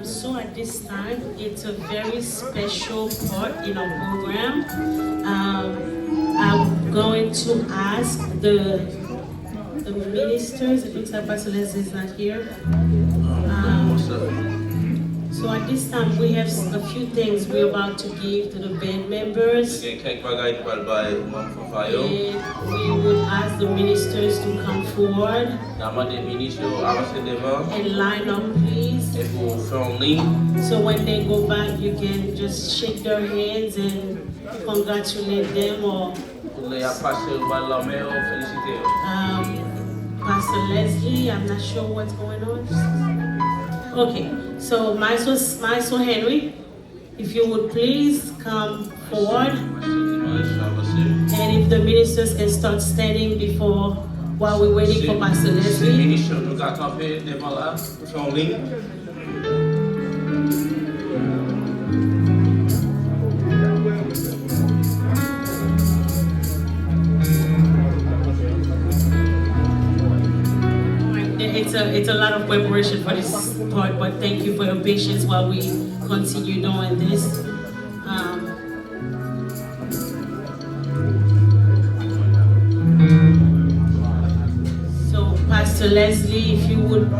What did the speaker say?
So at this time, it's a very special part in our program. I'm going to ask the ministers. It looks like Pastor Leslie is not here. So at this time, we have a few things we're about to give to the band members. And we would ask the ministers to come forward. And line up, please. So when they go back, you can just shake their hands and congratulate them or Pastor Leslie, I'm not sure what's going on. Okay, so Maestro Henry, if you would please come forward. And if the ministers can start standing before while we're waiting for Pastor Leslie. It's a lot of preparation for this part, but thank you for your patience while we continue doing this. So Pastor Leslie, if you would